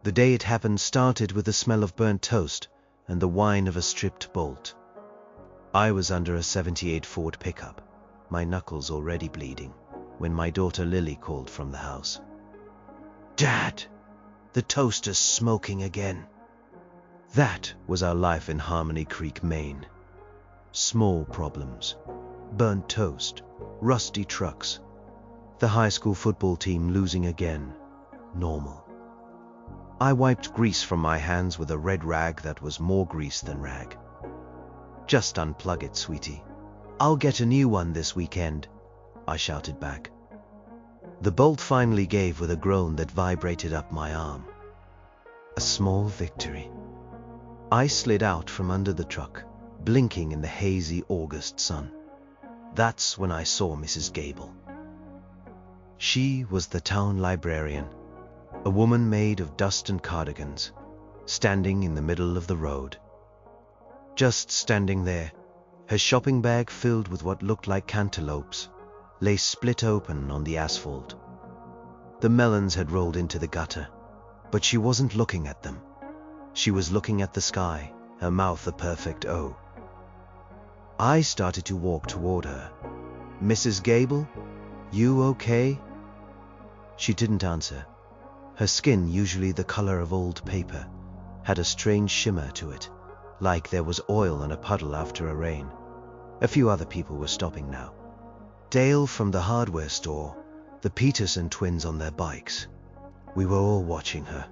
The day it happened started with the smell of burnt toast and the whine of a stripped bolt. I was under a '78 Ford pickup, my knuckles already bleeding, when my daughter Lily called from the house. "Dad, the toaster's smoking again." That was our life in Harmony Creek, Maine. Small problems, burnt toast, rusty trucks, the high school football team losing again, normal. I wiped grease from my hands with a red rag that was more grease than rag. "Just unplug it, sweetie. I'll get a new one this weekend," I shouted back. The bolt finally gave with a groan that vibrated up my arm. A small victory. I slid out from under the truck, blinking in the hazy August sun. That's when I saw Mrs. Gable. She was the town librarian, a woman made of dust and cardigans, standing in the middle of the road. Just standing there, her shopping bag filled with what looked like cantaloupes lay split open on the asphalt. The melons had rolled into the gutter, but she wasn't looking at them. She was looking at the sky, her mouth a perfect O. I started to walk toward her. "Mrs. Gable, you okay?" She didn't answer. Her skin, usually the color of old paper, had a strange shimmer to it, like there was oil in a puddle after a rain. A few other people were stopping now. Dale from the hardware store, the Peterson twins on their bikes. We were all watching her.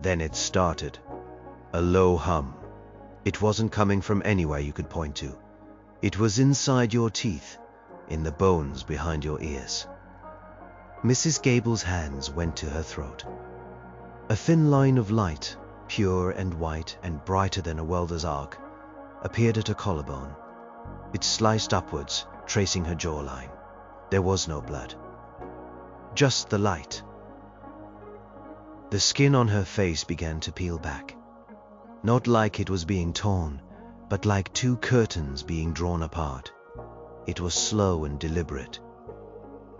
Then it started. A low hum. It wasn't coming from anywhere you could point to. It was inside your teeth, in the bones behind your ears. Mrs. Gable's hands went to her throat. A thin line of light, pure and white and brighter than a welder's arc, appeared at her collarbone. It sliced upwards, tracing her jawline. There was no blood. Just the light. The skin on her face began to peel back. Not like it was being torn, but like two curtains being drawn apart. It was slow and deliberate.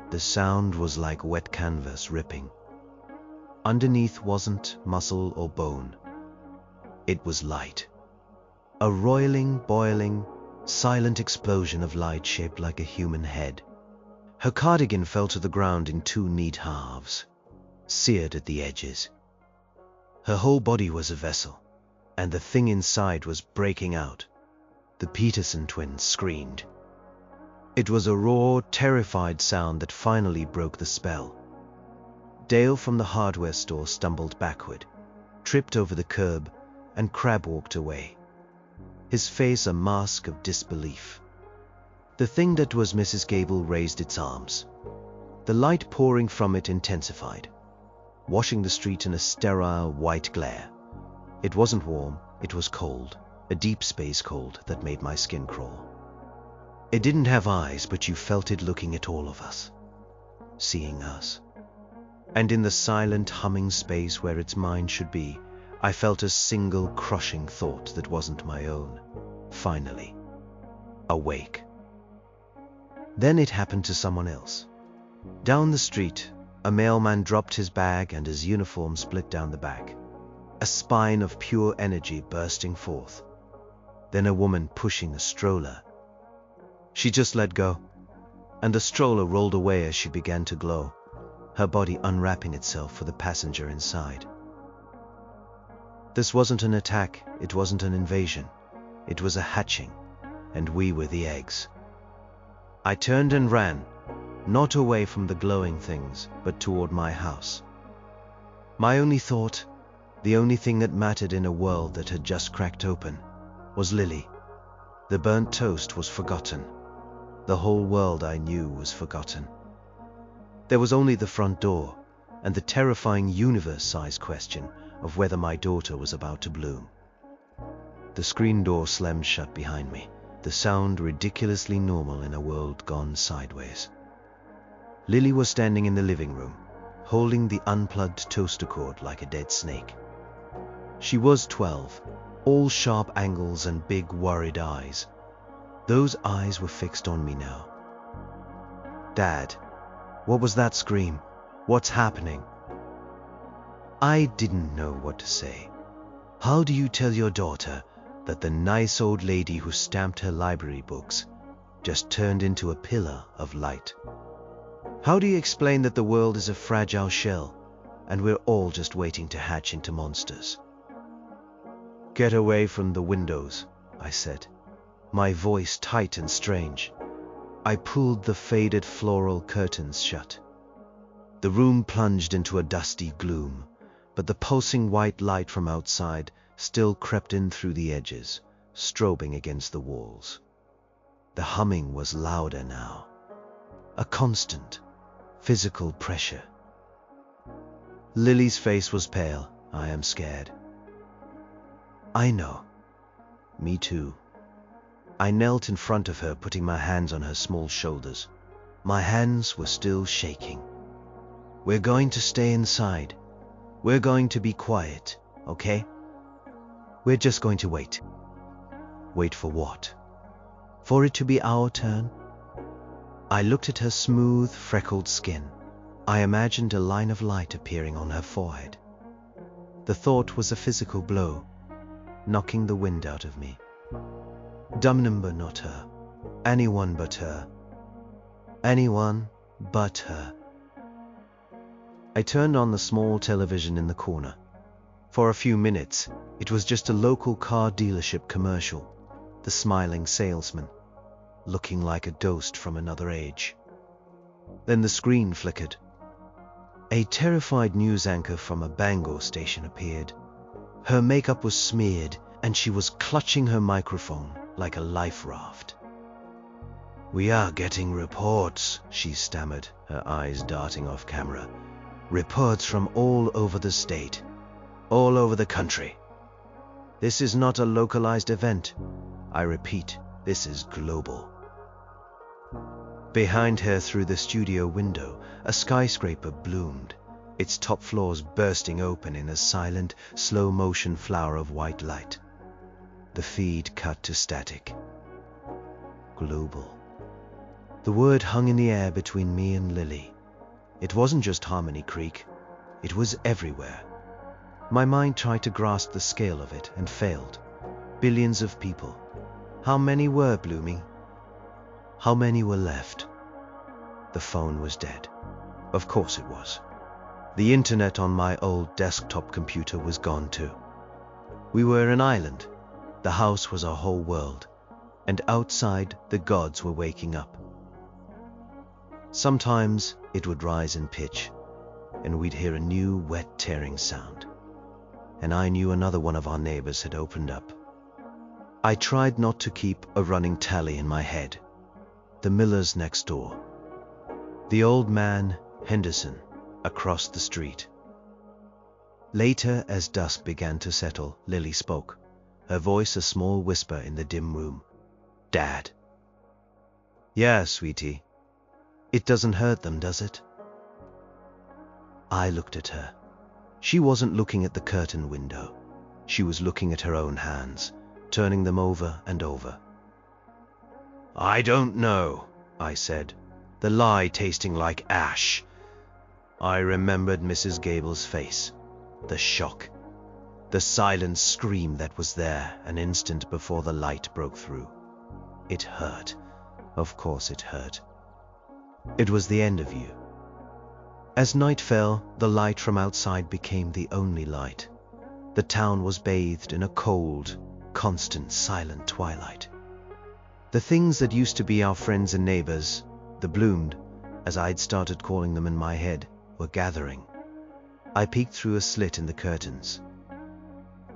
The sound was like wet canvas ripping. Underneath wasn't muscle or bone. It was light. A roiling, boiling, silent explosion of light shaped like a human head. Her cardigan fell to the ground in two neat halves, seared at the edges. Her whole body was a vessel, and the thing inside was breaking out. The Peterson twins screamed. It was a raw, terrified sound that finally broke the spell. Dale from the hardware store stumbled backward, tripped over the curb, and crab-walked away, his face a mask of disbelief. The thing that was Mrs. Gable raised its arms. The light pouring from it intensified, washing the street in a sterile, white glare. It wasn't warm, it was cold, a deep space cold that made my skin crawl. It didn't have eyes, but you felt it looking at all of us, seeing us. And in the silent, humming space where its mind should be, I felt a single crushing thought that wasn't my own. Finally, awake. Then it happened to someone else. Down the street, a mailman dropped his bag and his uniform split down the back, a spine of pure energy bursting forth. Then a woman pushing a stroller. She just let go, and the stroller rolled away as she began to glow, her body unwrapping itself for the passenger inside. This wasn't an attack, it wasn't an invasion. It was a hatching, and we were the eggs. I turned and ran, not away from the glowing things, but toward my house. My only thought, the only thing that mattered in a world that had just cracked open, was Lily. The burnt toast was forgotten. The whole world I knew was forgotten. There was only the front door, and the terrifying universe-sized question of whether my daughter was about to bloom. The screen door slammed shut behind me, the sound ridiculously normal in a world gone sideways. Lily was standing in the living room, holding the unplugged toaster cord like a dead snake. She was 12, all sharp angles and big worried eyes. Those eyes were fixed on me now. "Dad, what was that scream? What's happening?" I didn't know what to say. How do you tell your daughter that the nice old lady who stamped her library books just turned into a pillar of light? How do you explain that the world is a fragile shell and we're all just waiting to hatch into monsters? Get away from the windows, I said, my voice tight and strange. I pulled the faded floral curtains shut. The room plunged into a dusty gloom, but the pulsing white light from outside still crept in through the edges, strobing against the walls. The humming was louder now, a constant, physical pressure. Lily's face was pale. I am scared. I know. Me too. I knelt in front of her, putting my hands on her small shoulders. My hands were still shaking. We're going to stay inside. We're going to be quiet, okay? We're just going to wait. Wait for what? For it to be our turn? I looked at her smooth, freckled skin. I imagined a line of light appearing on her forehead. The thought was a physical blow, knocking the wind out of me. Dumb number, not her. Anyone but her. Anyone but her. I turned on the small television in the corner. For a few minutes, it was just a local car dealership commercial. The smiling salesman, looking like a ghost from another age. Then the screen flickered. A terrified news anchor from a Bangor station appeared. Her makeup was smeared, and she was clutching her microphone like a life raft. "We are getting reports," she stammered, her eyes darting off camera. "Reports from all over the state, all over the country. This is not a localized event. I repeat, this is global." Behind her, through the studio window, a skyscraper bloomed, its top floors bursting open in a silent, slow-motion flower of white light. The feed cut to static. Global. The word hung in the air between me and Lily. It wasn't just Harmony Creek. It was everywhere. My mind tried to grasp the scale of it and failed. Billions of people. How many were blooming? How many were left? The phone was dead. Of course it was. The internet on my old desktop computer was gone too. We were an island. The house was our whole world. And outside, the gods were waking up. Sometimes it would rise in pitch, and we'd hear a new, wet, tearing sound. And I knew another one of our neighbors had opened up. I tried not to keep a running tally in my head. The Millers next door. The old man, Henderson, across the street. Later, as dusk began to settle, Lily spoke, her voice a small whisper in the dim room. "Dad." "Yeah, sweetie. It doesn't hurt them, does it?" I looked at her. She wasn't looking at the curtain window. She was looking at her own hands, turning them over and over. "I don't know," I said, the lie tasting like ash. I remembered Mrs. Gable's face, the shock, the silent scream that was there an instant before the light broke through. It hurt. Of course it hurt. It was the end of you. As night fell, the light from outside became the only light. The town was bathed in a cold, constant, silent twilight. The things that used to be our friends and neighbors, the bloomed, as I'd started calling them in my head, were gathering. I peeked through a slit in the curtains.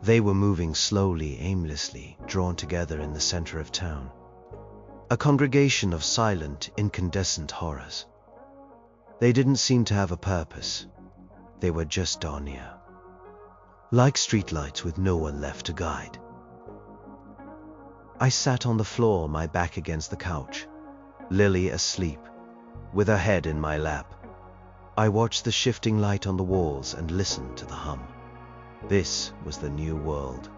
They were moving slowly, aimlessly, drawn together in the center of town. A congregation of silent, incandescent horrors. They didn't seem to have a purpose. They were just near. Like streetlights with no one left to guide. I sat on the floor, my back against the couch, Lily asleep, with her head in my lap. I watched the shifting light on the walls and listened to the hum. This was the new world.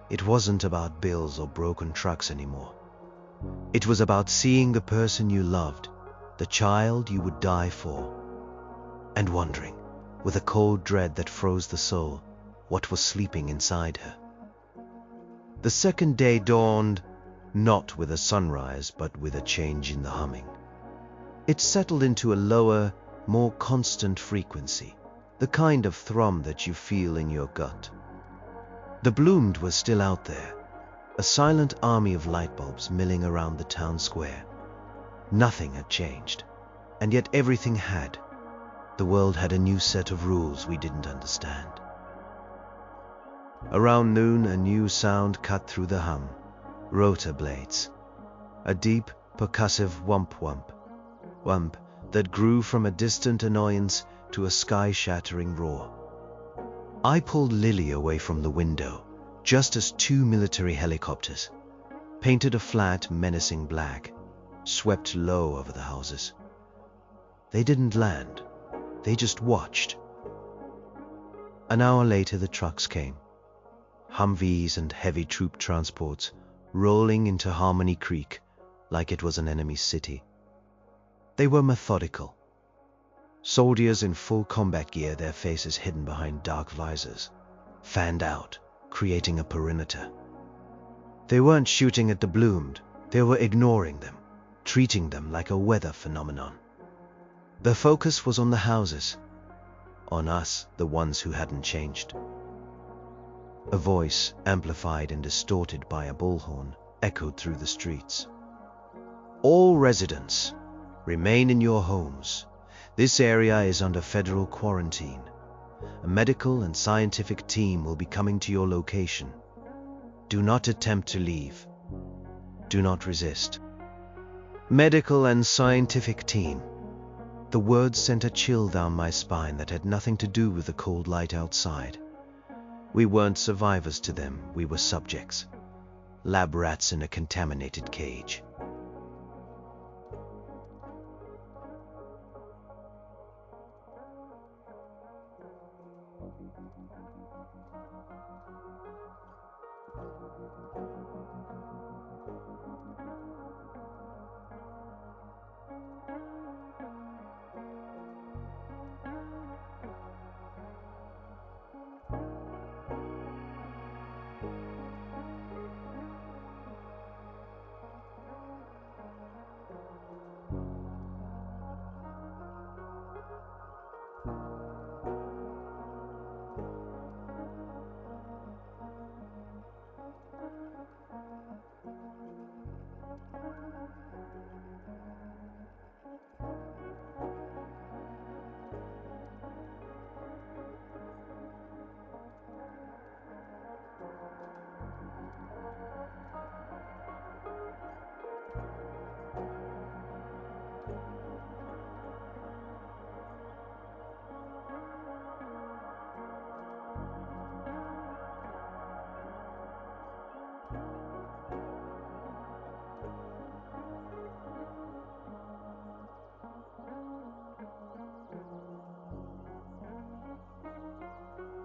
It wasn't about bills or broken trucks anymore. It was about seeing the person you loved, the child you would die for, and wondering, with a cold dread that froze the soul, what was sleeping inside her. The second day dawned, not with a sunrise, but with a change in the humming. It settled into a lower, more constant frequency, the kind of thrum that you feel in your gut. The bloomed was still out there, a silent army of light bulbs milling around the town square. Nothing had changed, and yet everything had. The world had a new set of rules we didn't understand. Around noon, a new sound cut through the hum. Rotor blades. A deep, percussive whump-whump. Whump that grew from a distant annoyance to a sky-shattering roar. I pulled Lily away from the window, just as two military helicopters, painted a flat, menacing black, swept low over the houses. They didn't land. They just watched. An hour later, the trucks came. Humvees and heavy troop transports rolling into Harmony Creek like it was an enemy city. They were methodical. Soldiers in full combat gear, their faces hidden behind dark visors, fanned out, creating a perimeter. They weren't shooting at the bloomed, they were ignoring them, treating them like a weather phenomenon. The focus was on the houses, on us, the ones who hadn't changed. A voice, amplified and distorted by a bullhorn, echoed through the streets. All residents, remain in your homes. This area is under federal quarantine. A medical and scientific team will be coming to your location. Do not attempt to leave. Do not resist. Medical and scientific team. The words sent a chill down my spine that had nothing to do with the cold light outside. We weren't survivors to them, we were subjects. Lab rats in a contaminated cage.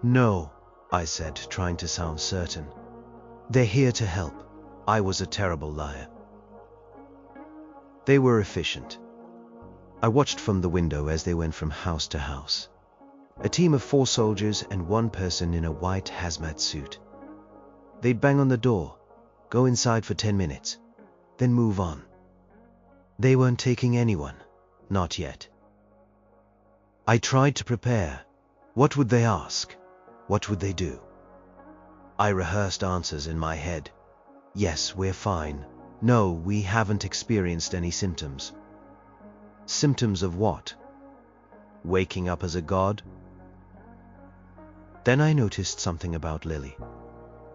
No, I said, trying to sound certain. They're here to help. I was a terrible liar. They were efficient. I watched from the window as they went from house to house. A team of 4 soldiers and 1 person in a white hazmat suit. They'd bang on the door, go inside for 10 minutes, then move on. They weren't taking anyone, not yet. I tried to prepare. What would they ask? What would they do? I rehearsed answers in my head. Yes, we're fine. No, we haven't experienced any symptoms. Symptoms of what? Waking up as a god? Then I noticed something about Lily.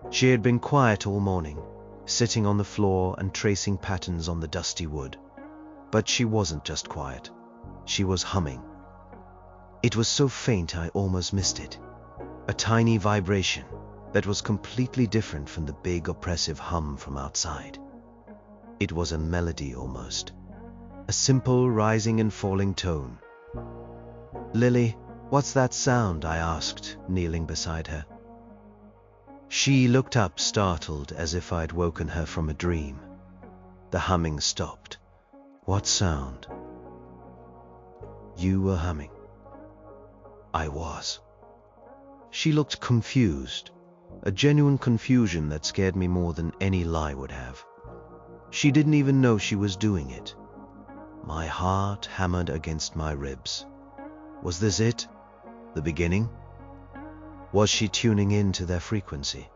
She had been quiet all morning, sitting on the floor and tracing patterns on the dusty wood. But she wasn't just quiet. She was humming. It was so faint I almost missed it. A tiny vibration that was completely different from the big oppressive hum from outside. It was a melody almost. A simple rising and falling tone. "Lily, what's that sound?" I asked, kneeling beside her. She looked up, startled, as if I'd woken her from a dream. The humming stopped. "What sound?" "You were humming." I was. She looked confused, a genuine confusion that scared me more than any lie would have. She didn't even know she was doing it. My heart hammered against my ribs. Was this it? The beginning? Was she tuning in to their frequency?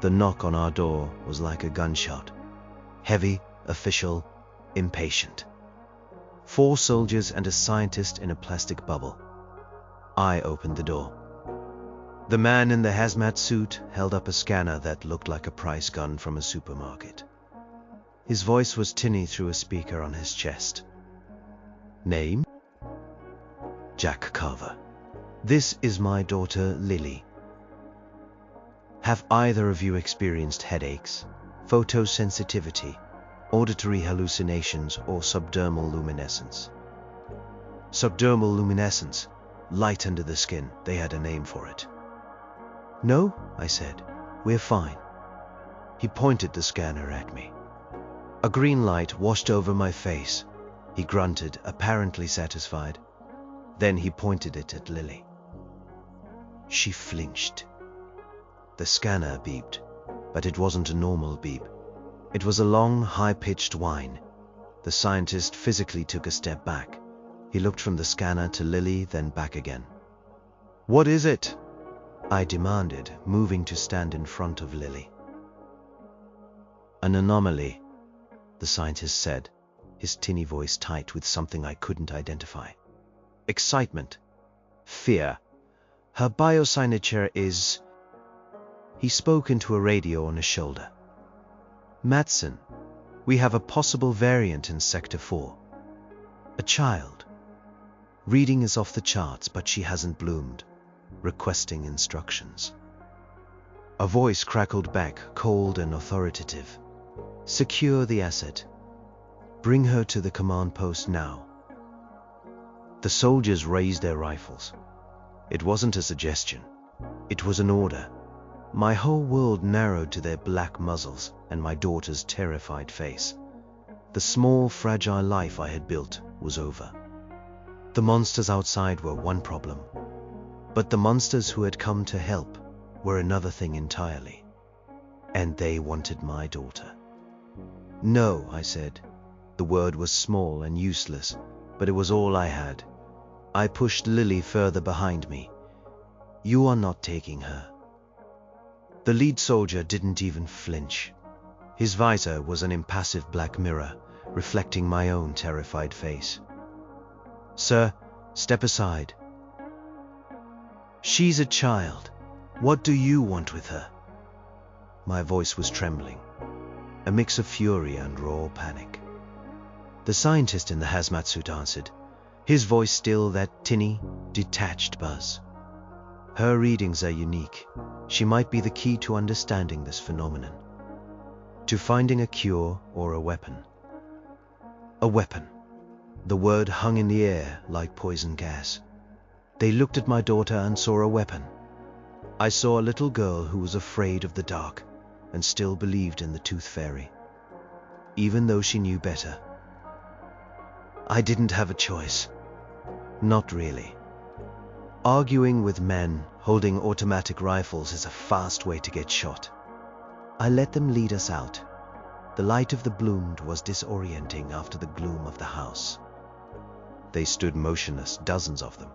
The knock on our door was like a gunshot. Heavy, official, impatient. 4 soldiers and a scientist in a plastic bubble. I opened the door. The man in the hazmat suit held up a scanner that looked like a price gun from a supermarket. His voice was tinny through a speaker on his chest. Name? Jack Carver. This is my daughter, Lily. Have either of you experienced headaches, photosensitivity, auditory hallucinations, or subdermal luminescence? Subdermal luminescence, light under the skin, they had a name for it. No, I said, we're fine. He pointed the scanner at me. A green light washed over my face. He grunted, apparently satisfied. Then he pointed it at Lily. She flinched. The scanner beeped, but it wasn't a normal beep. It was a long, high-pitched whine. The scientist physically took a step back. He looked from the scanner to Lily, then back again. What is it? I demanded, moving to stand in front of Lily. An anomaly, the scientist said, his tinny voice tight with something I couldn't identify. Excitement. Fear. Her biosignature is... He spoke into a radio on his shoulder. Madsen, we have a possible variant in Sector 4. A child. Reading is off the charts, but she hasn't bloomed. Requesting instructions. A voice crackled back, cold and authoritative. Secure the asset. Bring her to the command post now. The soldiers raised their rifles. It wasn't a suggestion. It was an order. My whole world narrowed to their black muzzles and my daughter's terrified face. The small, fragile life I had built was over. The monsters outside were one problem, but the monsters who had come to help were another thing entirely. And they wanted my daughter. No, I said. The word was small and useless, but it was all I had. I pushed Lily further behind me. You are not taking her. The lead soldier didn't even flinch. His visor was an impassive black mirror, reflecting my own terrified face. Sir, step aside. She's a child. What do you want with her? My voice was trembling, a mix of fury and raw panic. The scientist in the hazmat suit answered, his voice still that tinny, detached buzz. Her readings are unique. She might be the key to understanding this phenomenon, to finding a cure or a weapon. A weapon. The word hung in the air like poison gas. They looked at my daughter and saw a weapon. I saw a little girl who was afraid of the dark and still believed in the Tooth Fairy, even though she knew better. I didn't have a choice. Not really. Arguing with men holding automatic rifles is a fast way to get shot. I let them lead us out. The light of the bloomed was disorienting after the gloom of the house. They stood motionless, dozens of them.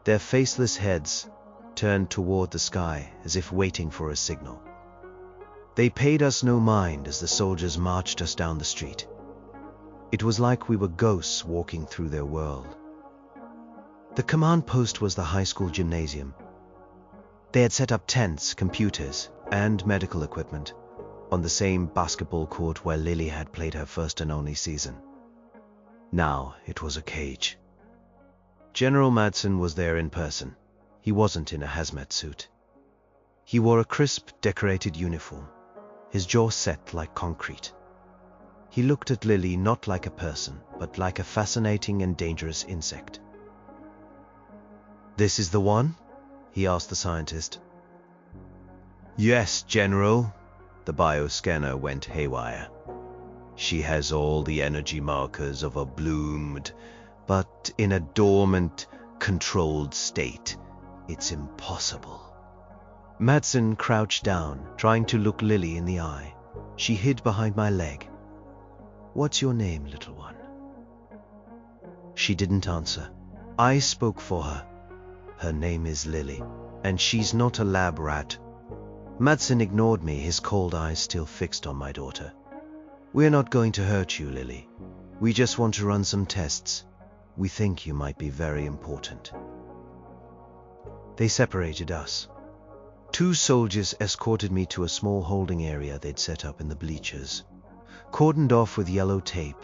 Their faceless heads turned toward the sky as if waiting for a signal. They paid us no mind as the soldiers marched us down the street. It was like we were ghosts walking through their world. The command post was the high school gymnasium. They had set up tents, computers, and medical equipment on the same basketball court where Lily had played her first and only season. Now it was a cage. General Madsen was there in person. He wasn't in a hazmat suit. He wore a crisp, decorated uniform, his jaw set like concrete. He looked at Lily not like a person, but like a fascinating and dangerous insect. This is the one? He asked the scientist. Yes, General. The bioscanner went haywire. She has all the energy markers of a bloomed, but in a dormant, controlled state. It's impossible. Madsen crouched down, trying to look Lily in the eye. She hid behind my leg. "What's your name, little one?" She didn't answer. I spoke for her. "Her name is Lily, and she's not a lab rat." Madsen ignored me, his cold eyes still fixed on my daughter. "We're not going to hurt you, Lily. We just want to run some tests. We think you might be very important." They separated us. 2 soldiers escorted me to a small holding area they'd set up in the bleachers, cordoned off with yellow tape.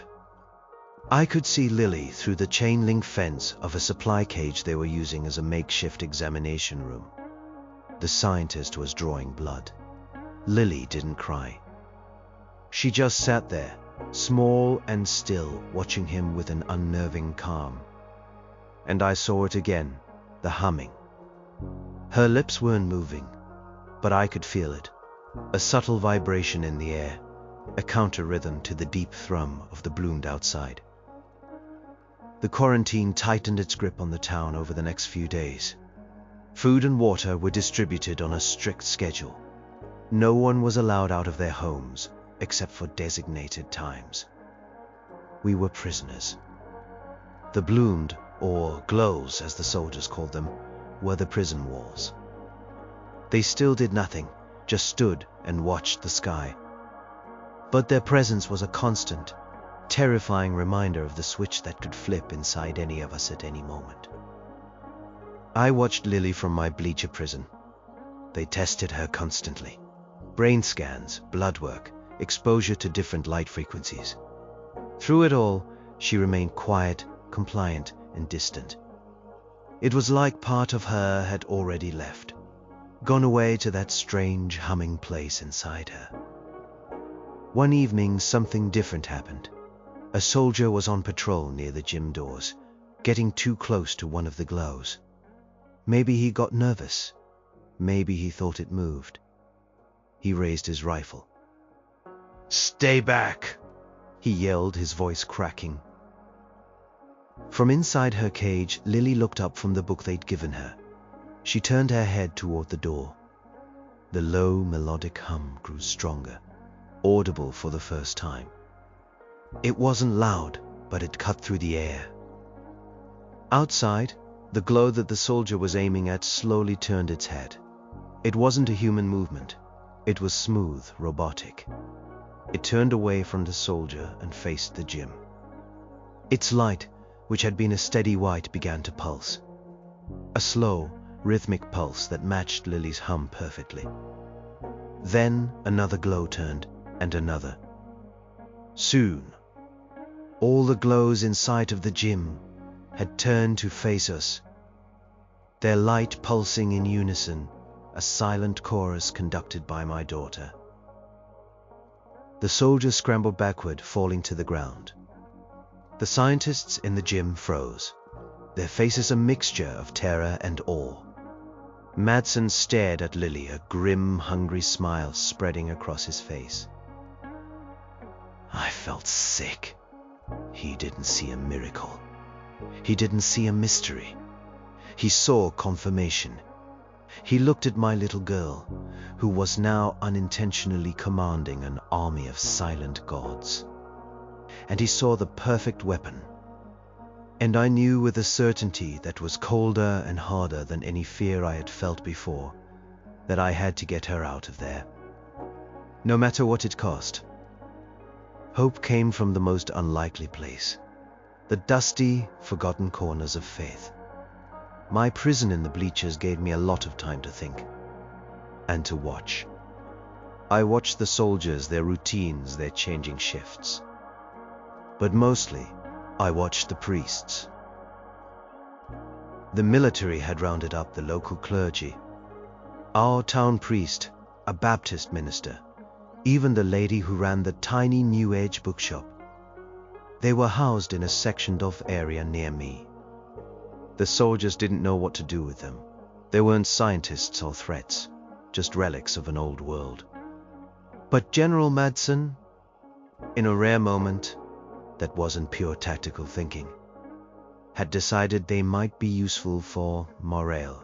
I could see Lily through the chain-link fence of a supply cage they were using as a makeshift examination room. The scientist was drawing blood. Lily didn't cry. She just sat there, small and still, watching him with an unnerving calm. And I saw it again, the humming. Her lips weren't moving, but I could feel it, a subtle vibration in the air, a counter-rhythm to the deep thrum of the bloomed outside. The quarantine tightened its grip on the town over the next few days. Food and water were distributed on a strict schedule. No one was allowed out of their homes, except for designated times. We were prisoners. The bloomed, or glows as the soldiers called them, were the prison walls. They still did nothing, just stood and watched the sky. But their presence was a constant, terrifying reminder of the switch that could flip inside any of us at any moment. I watched Lily from my bleacher prison. They tested her constantly. Brain scans, blood work, exposure to different light frequencies. Through it all, she remained quiet, compliant, and distant. It was like part of her had already left, gone away to that strange humming place inside her. One evening, something different happened. A soldier was on patrol near the gym doors, getting too close to one of the glows. Maybe he got nervous. Maybe he thought it moved. He raised his rifle. "Stay back!" he yelled, his voice cracking. From inside her cage, Lily looked up from the book they'd given her. She turned her head toward the door. The low, melodic hum grew stronger, audible for the first time. It wasn't loud, but it cut through the air. Outside, the glow that the soldier was aiming at slowly turned its head. It wasn't a human movement. It was smooth, robotic. It turned away from the soldier and faced the gym. Its light, which had been a steady white, began to pulse. A slow, rhythmic pulse that matched Lily's hum perfectly. Then another glow turned, and another. Soon, all the glows inside of the gym had turned to face us, their light pulsing in unison, a silent chorus conducted by my daughter. The soldiers scrambled backward, falling to the ground. The scientists in the gym froze, their faces a mixture of terror and awe. Madsen stared at Lily, a grim, hungry smile spreading across his face. I felt sick. He didn't see a miracle. He didn't see a mystery. He saw confirmation. He looked at my little girl, who was now unintentionally commanding an army of silent gods. And he saw the perfect weapon. And I knew with a certainty that was colder and harder than any fear I had felt before, that I had to get her out of there, no matter what it cost. Hope came from the most unlikely place, the dusty, forgotten corners of faith. My prison in the bleachers gave me a lot of time to think and to watch. I watched the soldiers, their routines, their changing shifts. But mostly, I watched the priests. The military had rounded up the local clergy. Our town priest, a Baptist minister, even the lady who ran the tiny New Age bookshop. They were housed in a sectioned-off area near me. The soldiers didn't know what to do with them. They weren't scientists or threats, just relics of an old world. But General Madsen, in a rare moment, that wasn't pure tactical thinking. had decided they might be useful for morale.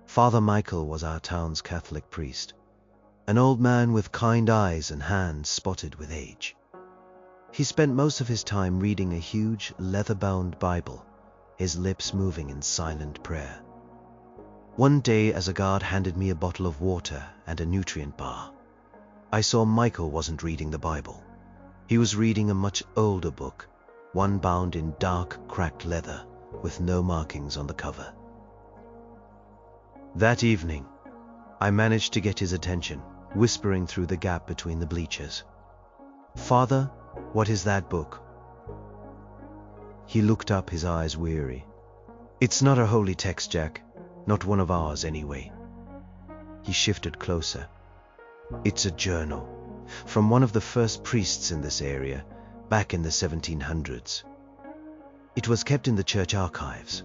Father Michael was our town's Catholic priest, an old man with kind eyes and hands spotted with age. He spent most of his time reading a huge leather-bound Bible, his lips moving in silent prayer. One day, as a guard handed me a bottle of water and a nutrient bar, I saw Michael wasn't reading the Bible. He was reading a much older book, one bound in dark, cracked leather with no markings on the cover. That evening, I managed to get his attention, whispering through the gap between the bleachers. "Father, what is that book?" He looked up, his eyes weary. "It's not a holy text, Jack. Not one of ours, anyway." He shifted closer. "It's a journal from one of the first priests in this area, back in the 1700s. It was kept in the church archives.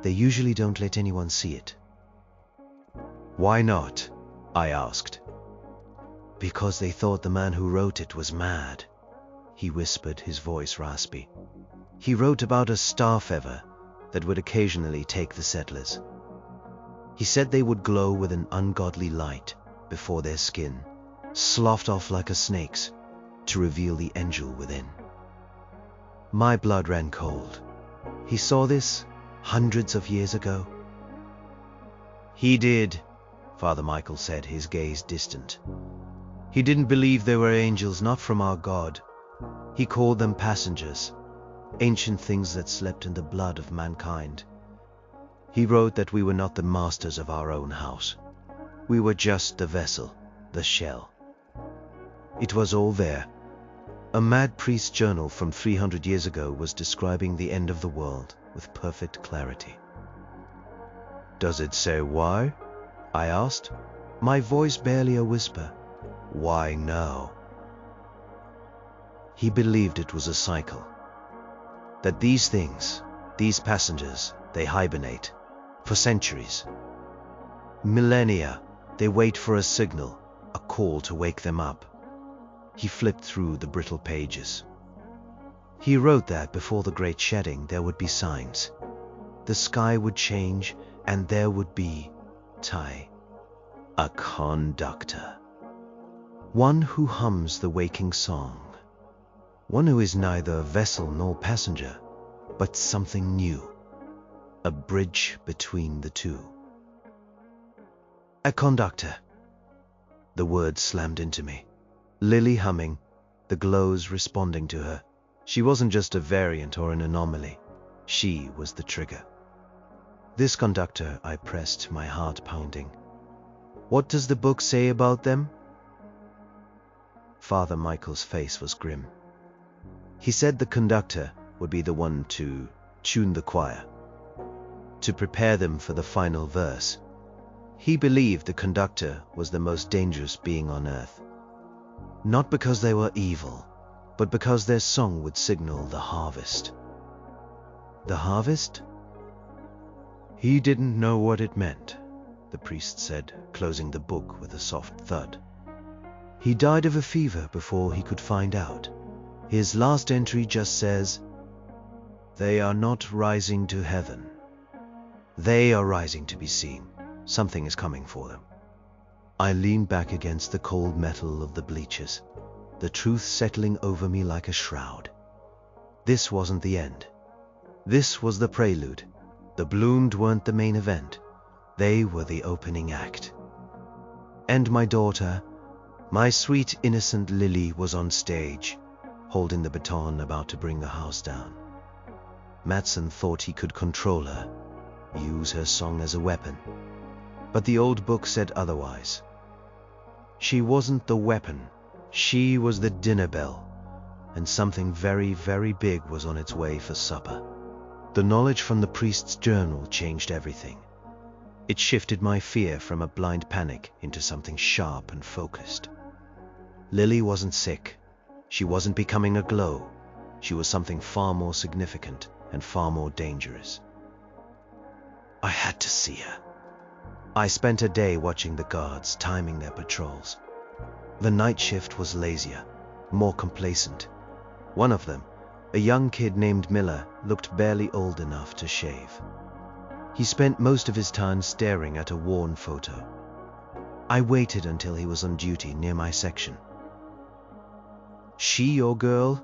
They usually don't let anyone see it." "Why not?" I asked. "Because they thought the man who wrote it was mad," he whispered, his voice raspy. "He wrote about a star feather that would occasionally take the settlers. He said they would glow with an ungodly light before their skin sloughed off like a snake's to reveal the angel within." My blood ran cold. He saw this hundreds of years ago? "He did," Father Michael said, his gaze distant. "He didn't believe they were angels, not from our God. He called them passengers, ancient things that slept in the blood of mankind. He wrote that we were not the masters of our own house. We were just the vessel, the shell." It was all there. A mad priest's journal from 300 years ago was describing the end of the world with perfect clarity. "Does it say why?" I asked, my voice barely a whisper. "Why now?" He believed it was a cycle. That these things, these passengers, they hibernate for centuries. Millennia, they wait for a signal, a call to wake them up. He flipped through the brittle pages. He wrote that before the great shedding there would be signs. The sky would change and there would be a conductor. One who hums the waking song. One who is neither vessel nor passenger, but something new. A bridge between the two. A conductor. The words slammed into me. Lily humming, the glows responding to her. She wasn't just a variant or an anomaly. She was the trigger. "This conductor," I pressed, my heart pounding. "What does the book say about them?" Father Michael's face was grim. He said the conductor would be the one to tune the choir, to prepare them for the final verse. He believed the conductor was the most dangerous being on earth. Not because they were evil, but because their song would signal the harvest. The harvest? He didn't know what it meant, the priest said, closing the book with a soft thud. He died of a fever before he could find out. His last entry just says, "They are not rising to heaven. They are rising to be seen. Something is coming for them." I leaned back against the cold metal of the bleachers, the truth settling over me like a shroud. This wasn't the end. This was the prelude. The bloomed weren't the main event. They were the opening act. And my daughter, my sweet innocent Lily, was on stage, holding the baton about to bring the house down. Matson thought he could control her, use her song as a weapon. But the old book said otherwise. She wasn't the weapon. She was the dinner bell, and something very, very big was on its way for supper. The knowledge from the priest's journal changed everything. It shifted my fear from a blind panic into something sharp and focused. Lily wasn't sick. She wasn't becoming a glow. She was something far more significant and far more dangerous. I had to see her. I spent a day watching the guards timing their patrols. The night shift was lazier, more complacent. One of them, A young kid named Miller looked barely old enough to shave. He spent most of his time staring at a worn photo. I waited until he was on duty near my section. "She your girl?"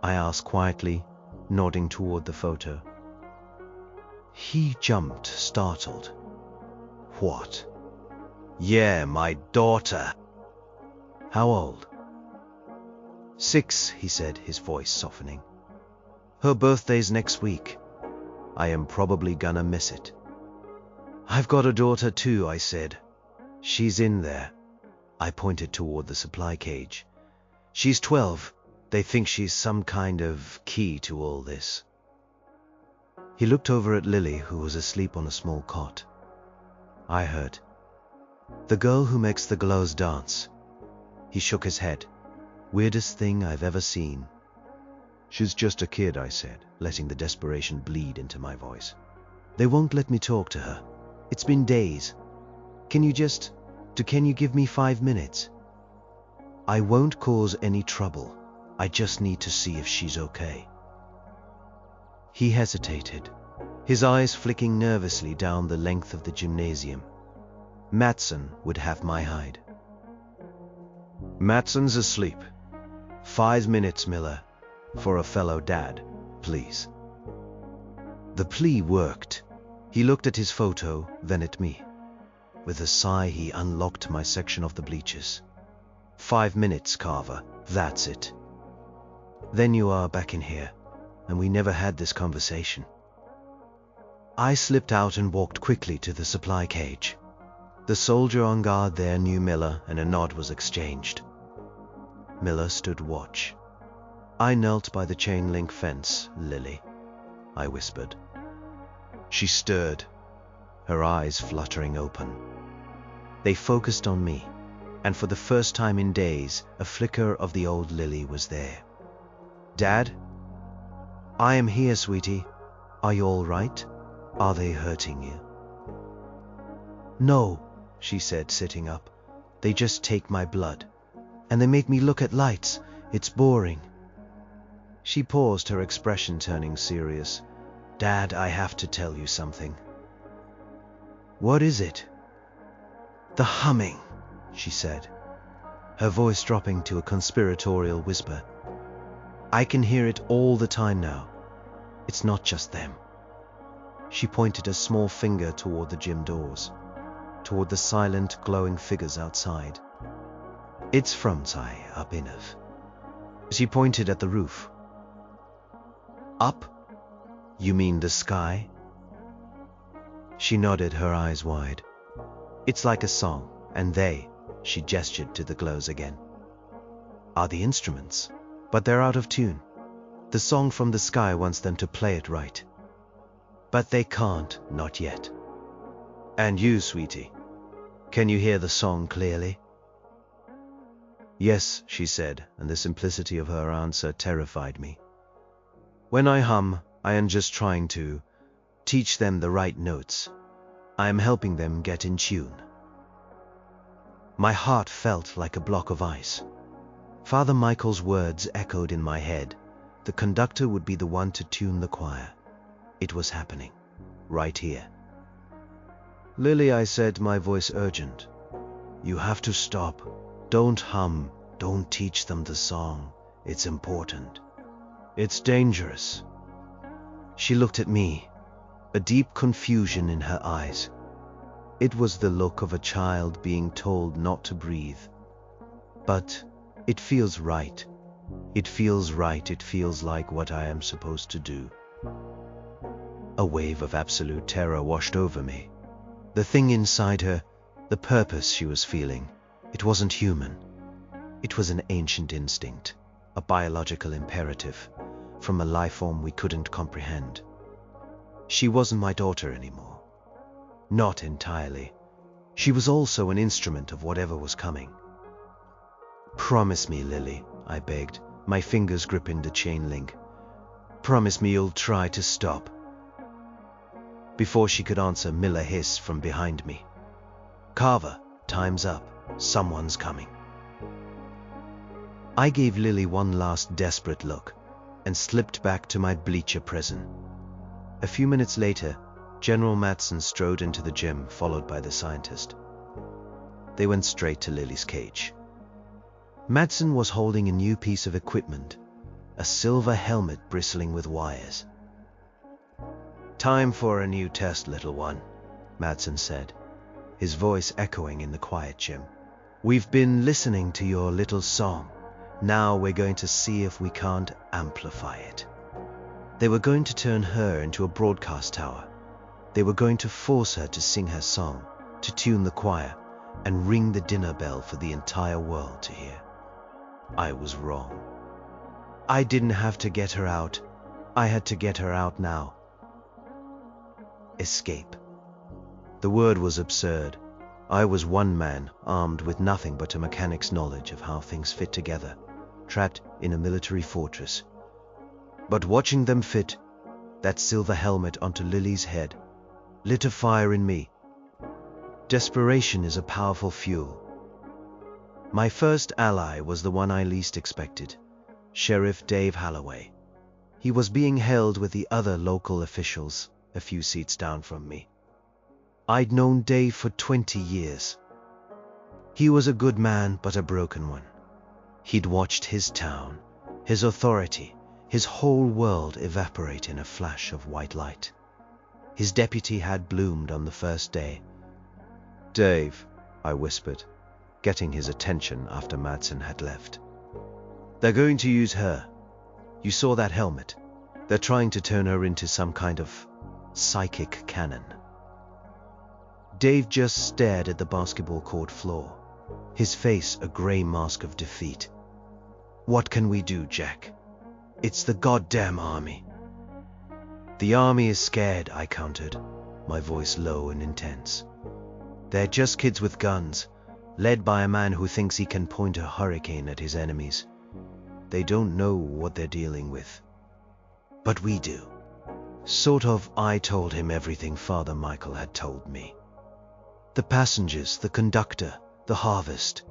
I asked quietly, nodding toward the photo. He jumped, startled. "What?" "Yeah, my daughter." "How old?" "6, he said, his voice softening. "Her birthday's next week. I am probably gonna miss it." "I've got a daughter too," I said. "She's in there." I pointed toward the supply cage. "She's 12. They think she's some kind of key to all this." He looked over at Lily, who was asleep on a small cot. I heard, "The girl who makes the glows dance." He shook his head. "Weirdest thing I've ever seen." "She's just a kid," I said, letting the desperation bleed into my voice. "They won't let me talk to her. It's been days. Can you give me 5 minutes? I won't cause any trouble. I just need to see if she's okay." He hesitated, his eyes flicking nervously down the length of the gymnasium. Matson would have my hide. "Matson's asleep. 5 minutes, Miller, for a fellow dad, please." The plea worked. He looked at his photo, then at me. With a sigh, he unlocked my section of the bleachers. 5 minutes, Carver, that's it. Then you are back in here, and we never had this conversation. I slipped out and walked quickly to the supply cage. The soldier on guard there knew Miller, and a nod was exchanged. Miller stood watch. "I knelt by the chain-link fence, Lily," I whispered. She stirred, her eyes fluttering open. They focused on me, and for the first time in days, a flicker of the old Lily was there. "Dad?" "I am here, sweetie. Are you all right? Are they hurting you?" "No," she said, sitting up. "They just take my blood. And they make me look at lights. It's boring." She paused, her expression turning serious. "Dad, I have to tell you something." "What is it?" "The humming," she said, her voice dropping to a conspiratorial whisper. "I can hear it all the time now. It's not just them." She pointed a small finger toward the gym doors, toward the silent, glowing figures outside. "It's from up enough." She pointed at the roof. "Up? You mean the sky?" She nodded, her eyes wide. "It's like a song, and she gestured to the glows again, "are the instruments, but they're out of tune. The song from the sky wants them to play it right. But they can't, not yet." "And you, sweetie, can you hear the song clearly?" "Yes," she said, and the simplicity of her answer terrified me. "When I hum, I am just trying to teach them the right notes. I am helping them get in tune." My heart felt like a block of ice. Father Michael's words echoed in my head. The conductor would be the one to tune the choir. It was happening, right here. "Lily," I said, my voice urgent, "you have to stop. Don't hum. Don't teach them the song. It's important. It's dangerous." She looked at me, a deep confusion in her eyes. It was the look of a child being told not to breathe. "But it feels right. It feels right. It feels like what I am supposed to do." A wave of absolute terror washed over me. The thing inside her, the purpose she was feeling, it wasn't human. It was an ancient instinct, a biological imperative, from a life form we couldn't comprehend. She wasn't my daughter anymore. Not entirely. She was also an instrument of whatever was coming. "Promise me, Lily," I begged, my fingers gripping the chain link. "Promise me you'll try to stop." Before she could answer, Miller hissed from behind me. "Carver, time's up. Someone's coming." I gave Lily one last desperate look, and slipped back to my bleacher prison. A few minutes later, General Madsen strode into the gym, followed by the scientist. They went straight to Lily's cage. Madsen was holding a new piece of equipment, a silver helmet bristling with wires. "Time for a new test, little one," Madsen said, his voice echoing in the quiet gym. "We've been listening to your little song. Now we're going to see if we can't amplify it." They were going to turn her into a broadcast tower. They were going to force her to sing her song, to tune the choir, and ring the dinner bell for the entire world to hear. I was wrong. I didn't have to get her out. I had to get her out now. Escape. The word was absurd. I was one man, armed with nothing but a mechanic's knowledge of how things fit together, trapped in a military fortress. But watching them fit that silver helmet onto Lily's head lit a fire in me. Desperation is a powerful fuel. My first ally was the one I least expected, Sheriff Dave Holloway. He was being held with the other local officials a few seats down from me. I'd known Dave for 20 years. He was a good man, but a broken one. He'd watched his town, his authority, his whole world evaporate in a flash of white light. His deputy had bloomed on the first day. "Dave," I whispered, getting his attention after Madsen had left. "They're going to use her. You saw that helmet. They're trying to turn her into some kind of psychic cannon." Dave just stared at the basketball court floor, his face a gray mask of defeat. "What can we do, Jack? It's the goddamn army." "The army is scared," I countered, my voice low and intense. "They're just kids with guns, led by a man who thinks he can point a hurricane at his enemies. They don't know what they're dealing with. But we do." Sort of. I told him everything Father Michael had told me. The passengers, the conductor, the harvest.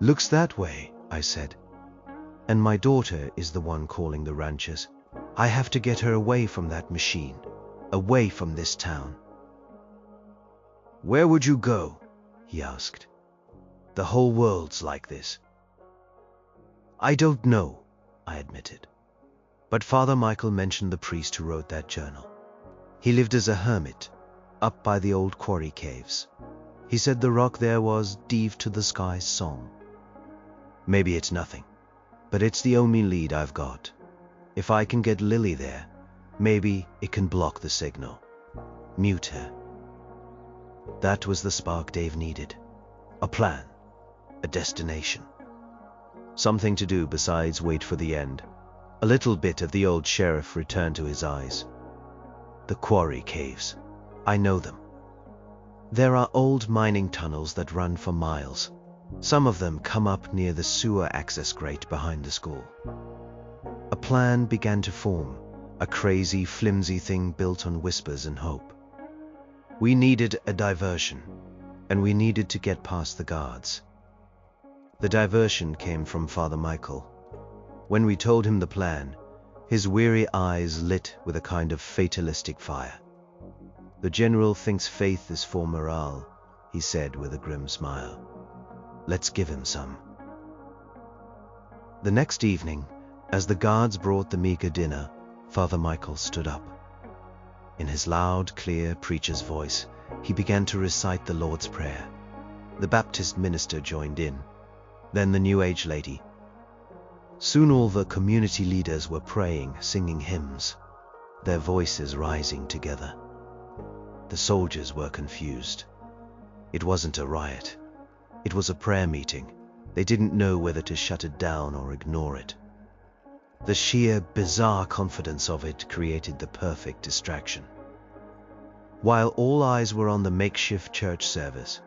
"Looks that way," I said. "And my daughter is the one calling the ranchers. I have to get her away from that machine, away from this town." "Where would you go?" he asked. "The whole world's like this." "I don't know," I admitted. But Father Michael mentioned the priest who wrote that journal. He lived as a hermit, up by the old quarry caves. He said the rock there was Deep to the Sky's song. Maybe it's nothing, but it's the only lead I've got. If I can get Lily there, maybe it can block the signal. Mute her. That was the spark Dave needed. A plan, a destination. Something to do besides wait for the end. A little bit of the old sheriff returned to his eyes. The quarry caves. I know them. There are old mining tunnels that run for miles. Some of them come up near the sewer access grate behind the school. A plan began to form, a crazy, flimsy thing built on whispers and hope. We needed a diversion, and we needed to get past the guards. The diversion came from Father Michael. When we told him the plan, his weary eyes lit with a kind of fatalistic fire. "The general thinks faith is for morale," he said with a grim smile. "Let's give him some." The next evening, as the guards brought the meager dinner, Father Michael stood up. In his loud, clear preacher's voice, he began to recite the Lord's Prayer. The Baptist minister joined in, then the New Age lady. Soon all the community leaders were praying, singing hymns, their voices rising together. The soldiers were confused. It wasn't a riot. It was a prayer meeting. They didn't know whether to shut it down or ignore it. The sheer, bizarre confidence of it created the perfect distraction. While all eyes were on the makeshift church service,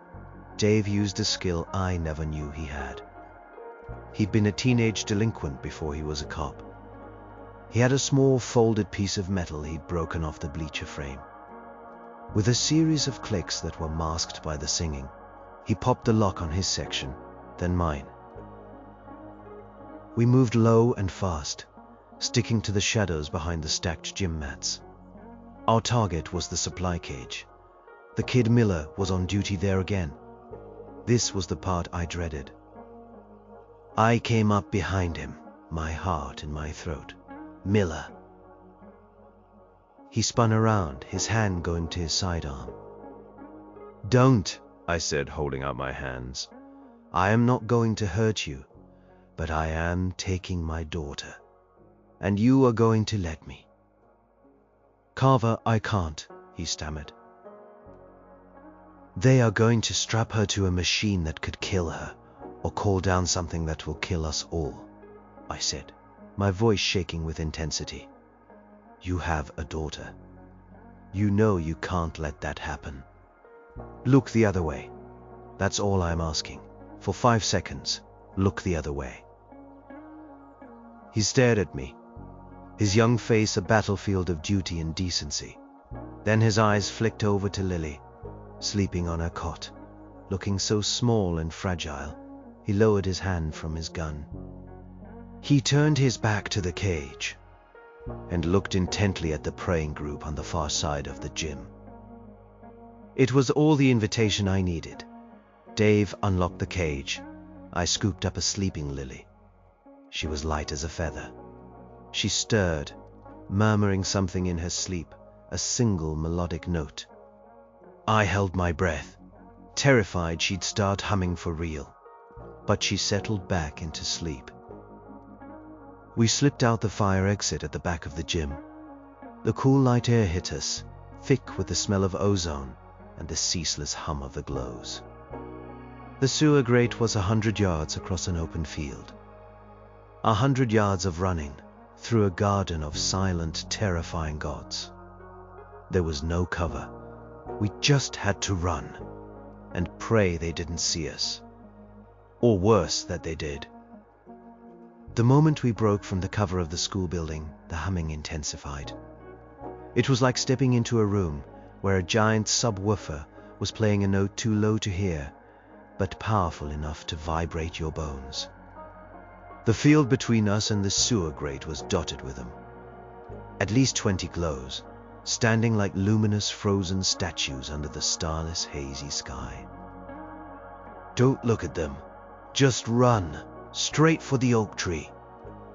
Dave used a skill I never knew he had. He'd been a teenage delinquent before he was a cop. He had a small folded piece of metal he'd broken off the bleacher frame. With a series of clicks that were masked by the singing, he popped the lock on his section, then mine. We moved low and fast, sticking to the shadows behind the stacked gym mats. Our target was the supply cage. The kid Miller was on duty there again. This was the part I dreaded. I came up behind him, my heart in my throat. "Miller." He spun around, his hand going to his sidearm. "Don't," I said, holding out my hands. "I am not going to hurt you, but I am taking my daughter, and you are going to let me." "Carver, I can't," he stammered. "They are going to strap her to a machine that could kill her, or call down something that will kill us all," I said, my voice shaking with intensity. "You have a daughter. You know you can't let that happen. Look the other way. That's all I'm asking. For 5 seconds, look the other way." He stared at me, his young face a battlefield of duty and decency. Then his eyes flicked over to Lily, sleeping on her cot, looking so small and fragile. He lowered his hand from his gun. He turned his back to the cage and looked intently at the praying group on the far side of the gym. It was all the invitation I needed. Dave unlocked the cage. I scooped up a sleeping Lily. She was light as a feather. She stirred, murmuring something in her sleep, a single melodic note. I held my breath, terrified she'd start humming for real, but she settled back into sleep. We slipped out the fire exit at the back of the gym. The cool night air hit us, thick with the smell of ozone and the ceaseless hum of the glows. The sewer grate was 100 yards across an open field. 100 yards of running through a garden of silent, terrifying gods. There was no cover. We just had to run and pray they didn't see us. Or worse, that they did. The moment we broke from the cover of the school building, the humming intensified. It was like stepping into a room where a giant subwoofer was playing a note too low to hear, but powerful enough to vibrate your bones. The field between us and the sewer grate was dotted with them. At least 20 glows, standing like luminous frozen statues under the starless, hazy sky. "Don't look at them. Just run, straight for the oak tree,"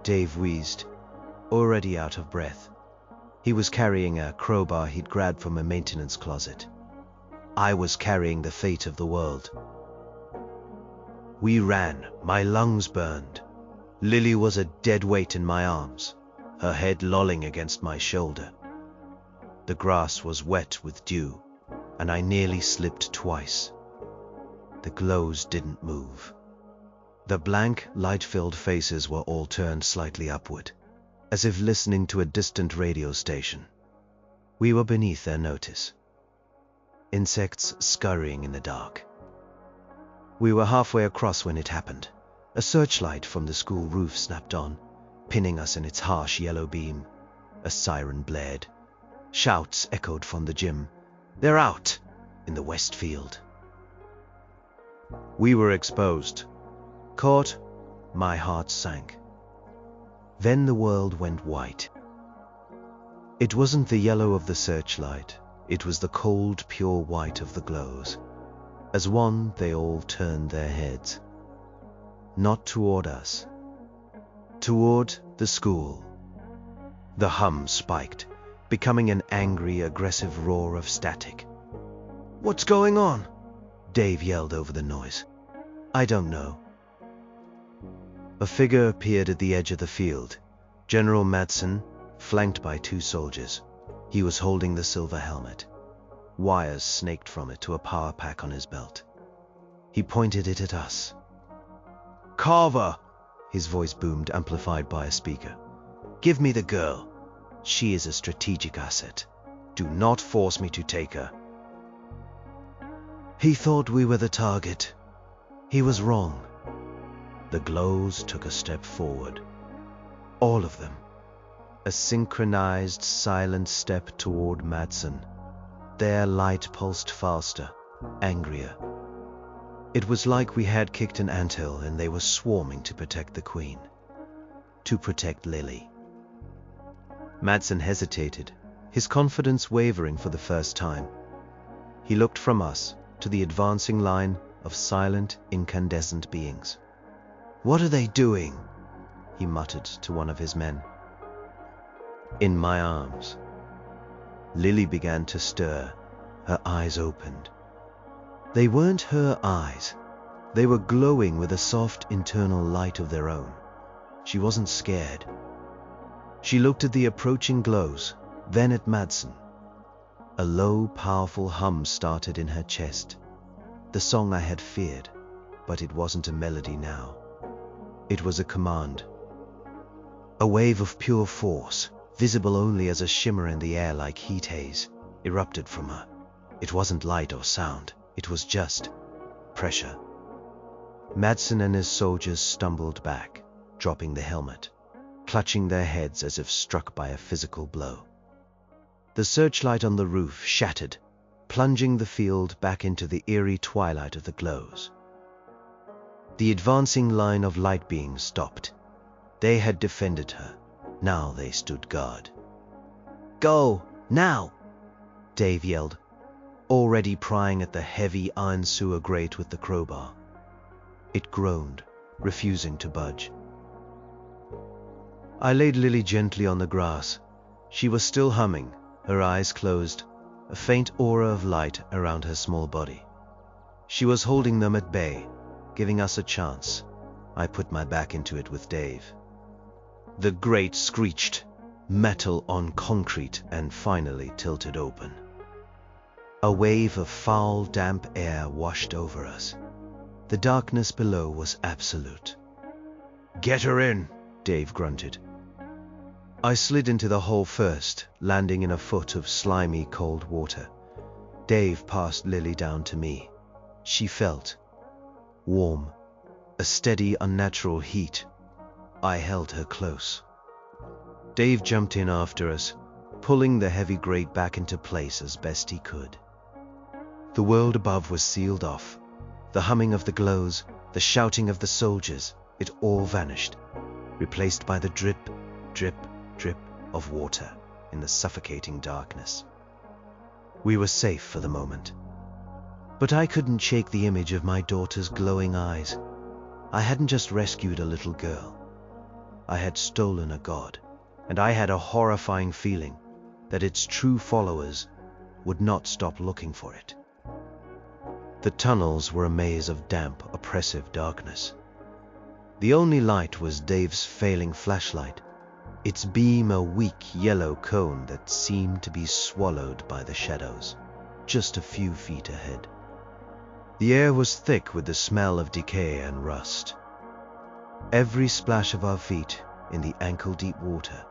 Dave wheezed, already out of breath. He was carrying a crowbar he'd grabbed from a maintenance closet. I was carrying the fate of the world. We ran, my lungs burned. Lily was a dead weight in my arms, her head lolling against my shoulder. The grass was wet with dew, and I nearly slipped twice. The glows didn't move. The blank, light-filled faces were all turned slightly upward, as if listening to a distant radio station. We were beneath their notice. Insects scurrying in the dark. We were halfway across when it happened. A searchlight from the school roof snapped on, pinning us in its harsh yellow beam. A siren blared. Shouts echoed from the gym. "They're out!" in the west field. We were exposed. Caught, my heart sank. Then the world went white. It wasn't the yellow of the searchlight, it was the cold, pure white of the glows. As one, they all turned their heads. Not toward us. Toward the school. The hum spiked, becoming an angry, aggressive roar of static. "What's going on?" Dave yelled over the noise. "I don't know." A figure appeared at the edge of the field. General Madsen, flanked by 2 soldiers. He was holding the silver helmet. Wires snaked from it to a power pack on his belt. He pointed it at us. "Carver!" His voice boomed, amplified by a speaker. "Give me the girl. She is a strategic asset. Do not force me to take her." He thought we were the target. He was wrong. The glows took a step forward. All of them. A synchronized, silent step toward Madsen. Their light pulsed faster, angrier. It was like we had kicked an anthill and they were swarming to protect the queen. To protect Lily. Madsen hesitated, his confidence wavering for the first time. He looked from us to the advancing line of silent, incandescent beings. "What are they doing?" he muttered to one of his men. In my arms. Lily began to stir, her eyes opened. They weren't her eyes. They were glowing with a soft internal light of their own. She wasn't scared. She looked at the approaching glows, then at Madsen. A low, powerful hum started in her chest. The song I had feared, but it wasn't a melody now. It was a command. A wave of pure force, visible only as a shimmer in the air like heat haze, erupted from her. It wasn't light or sound, it was just pressure. Madsen and his soldiers stumbled back, dropping the helmet, clutching their heads as if struck by a physical blow. The searchlight on the roof shattered, plunging the field back into the eerie twilight of the glows. The advancing line of light beings stopped. They had defended her. Now they stood guard. "Go, now!" Dave yelled, already prying at the heavy iron sewer grate with the crowbar. It groaned, refusing to budge. I laid Lily gently on the grass. She was still humming, her eyes closed, a faint aura of light around her small body. She was holding them at bay, giving us a chance. I put my back into it with Dave. The grate screeched, metal on concrete, and finally tilted open. A wave of foul, damp air washed over us. The darkness below was absolute. "Get her in," Dave grunted. I slid into the hole first, landing in a foot of slimy, cold water. Dave passed Lily down to me. She felt warm, a steady, unnatural heat. I held her close. Dave jumped in after us, pulling the heavy grate back into place as best he could. The world above was sealed off. The humming of the glows, the shouting of the soldiers, it all vanished, replaced by the drip, drip, drip of water in the suffocating darkness. We were safe for the moment. But I couldn't shake the image of my daughter's glowing eyes. I hadn't just rescued a little girl. I had stolen a god, and I had a horrifying feeling that its true followers would not stop looking for it. The tunnels were a maze of damp, oppressive darkness. The only light was Dave's failing flashlight, its beam a weak yellow cone that seemed to be swallowed by the shadows, just a few feet ahead. The air was thick with the smell of decay and rust. Every splash of our feet in the ankle-deep water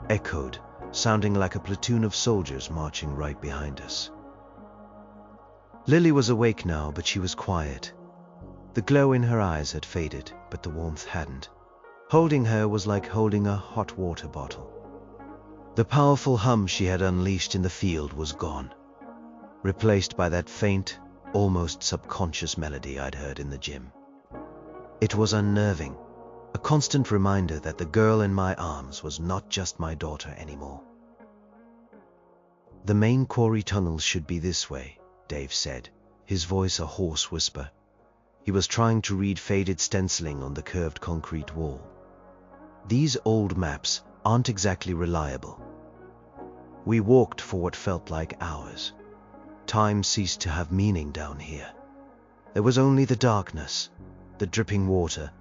echoed, sounding like a platoon of soldiers marching right behind us. Lily was awake now, but she was quiet. The glow in her eyes had faded, but the warmth hadn't. Holding her was like holding a hot water bottle. The powerful hum she had unleashed in the field was gone, replaced by that faint, almost subconscious melody I'd heard in the gym. It was unnerving, a constant reminder that the girl in my arms was not just my daughter anymore. "The main quarry tunnels should be this way," Dave said, his voice a hoarse whisper. He was trying to read faded stenciling on the curved concrete wall. "These old maps aren't exactly reliable." We walked for what felt like hours. Time ceased to have meaning down here. There was only the darkness, the dripping water,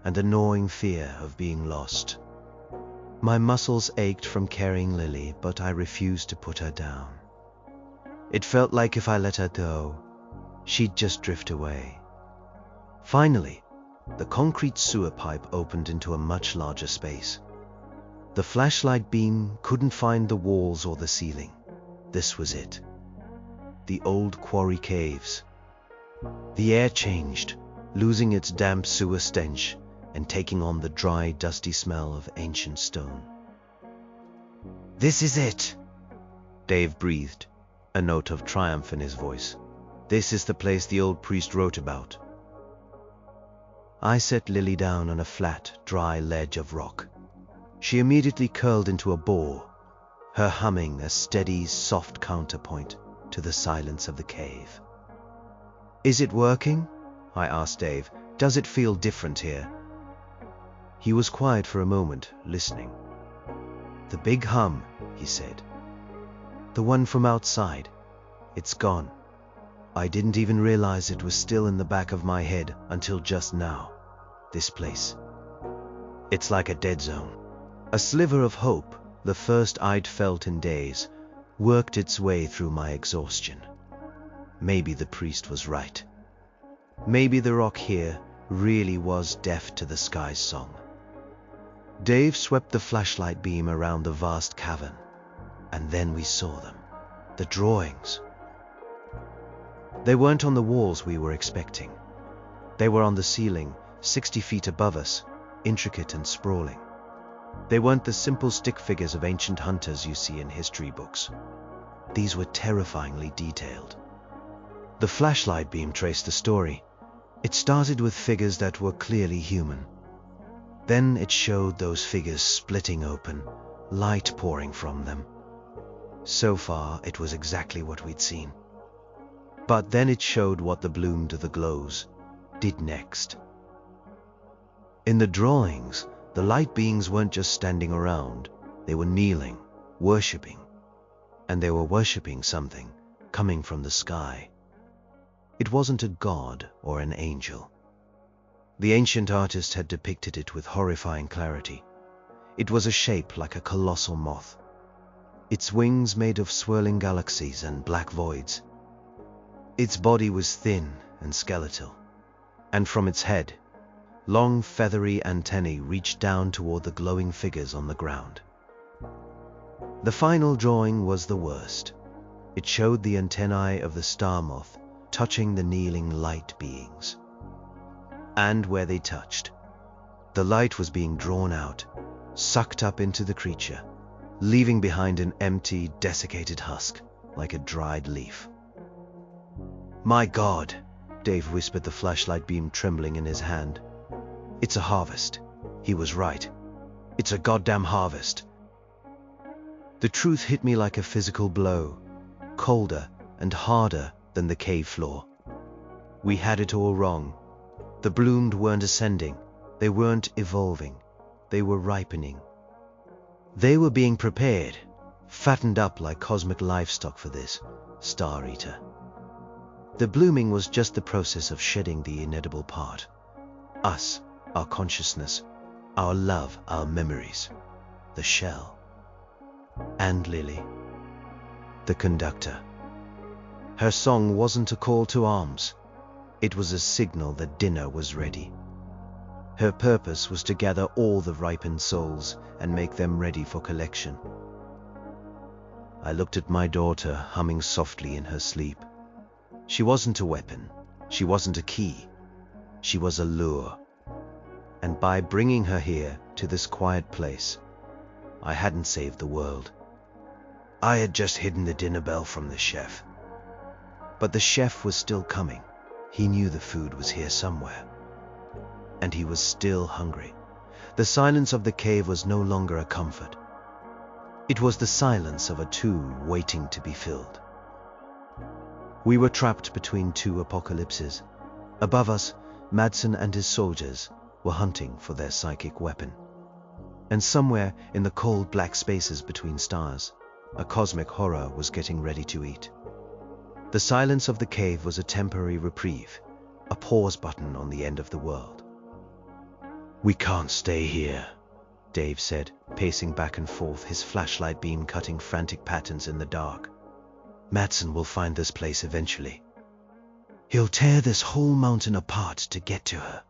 and the gnawing fear of being lost. My muscles ached from carrying Lily, but I refused to put her down. It felt like if I let her go, she'd just drift away. Finally, the concrete sewer pipe opened into a much larger space. The flashlight beam couldn't find the walls or the ceiling. This was it. The old quarry caves. The air changed, losing its damp sewer stench and taking on the dry, dusty smell of ancient stone. "This is it," Dave breathed, a note of triumph in his voice. "This is the place the old priest wrote about." I set Lily down on a flat, dry ledge of rock. She immediately curled into a ball, her humming a steady, soft counterpoint to the silence of the cave. "Is it working?" I asked Dave. "Does it feel different here?" He was quiet for a moment, listening. "The big hum," he said. "The one from outside. It's gone. I didn't even realize it was still in the back of my head until just now. This place. It's like a dead zone." A sliver of hope, the first I'd felt in days, worked its way through my exhaustion. Maybe the priest was right. Maybe the rock here really was deaf to the sky's song. Dave swept the flashlight beam around the vast cavern, and then we saw them. The drawings. They weren't on the walls we were expecting. They were on the ceiling, 60 feet above us, intricate and sprawling. They weren't the simple stick figures of ancient hunters you see in history books. These were terrifyingly detailed. The flashlight beam traced the story. It started with figures that were clearly human. Then it showed those figures splitting open, light pouring from them. So far, it was exactly what we'd seen. But then it showed what the bloom to the glows did next. In the drawings, the light beings weren't just standing around. They were kneeling, worshipping. And they were worshipping something coming from the sky. It wasn't a god or an angel. The ancient artist had depicted it with horrifying clarity. It was a shape like a colossal moth. Its wings made of swirling galaxies and black voids. Its body was thin and skeletal. And from its head, long feathery antennae reached down toward the glowing figures on the ground. The final drawing was the worst. It showed the antennae of the star moth touching the kneeling light beings. And where they touched, the light was being drawn out, sucked up into the creature, leaving behind an empty, desiccated husk like a dried leaf. "My God," Dave whispered, the flashlight beam trembling in his hand. "It's a harvest." He was right. "It's a goddamn harvest." The truth hit me like a physical blow, colder and harder than the cave floor. We had it all wrong. The bloomed weren't ascending. They weren't evolving. They were ripening. They were being prepared, fattened up like cosmic livestock for this Star Eater. The blooming was just the process of shedding the inedible part. Us, our consciousness, our love, our memories. The shell. And Lily, the conductor. Her song wasn't a call to arms. It was a signal that dinner was ready. Her purpose was to gather all the ripened souls and make them ready for collection. I looked at my daughter humming softly in her sleep. She wasn't a weapon. She wasn't a key. She was a lure. And by bringing her here to this quiet place, I hadn't saved the world. I had just hidden the dinner bell from the chef. But the chef was still coming. He knew the food was here somewhere. And he was still hungry. The silence of the cave was no longer a comfort. It was the silence of a tomb waiting to be filled. We were trapped between two apocalypses. Above us, Madsen and his soldiers were hunting for their psychic weapon. And somewhere in the cold black spaces between stars, a cosmic horror was getting ready to eat. The silence of the cave was a temporary reprieve, a pause button on the end of the world. "We can't stay here," Dave said, pacing back and forth, his flashlight beam cutting frantic patterns in the dark. "Madsen will find this place eventually. He'll tear this whole mountain apart to get to her."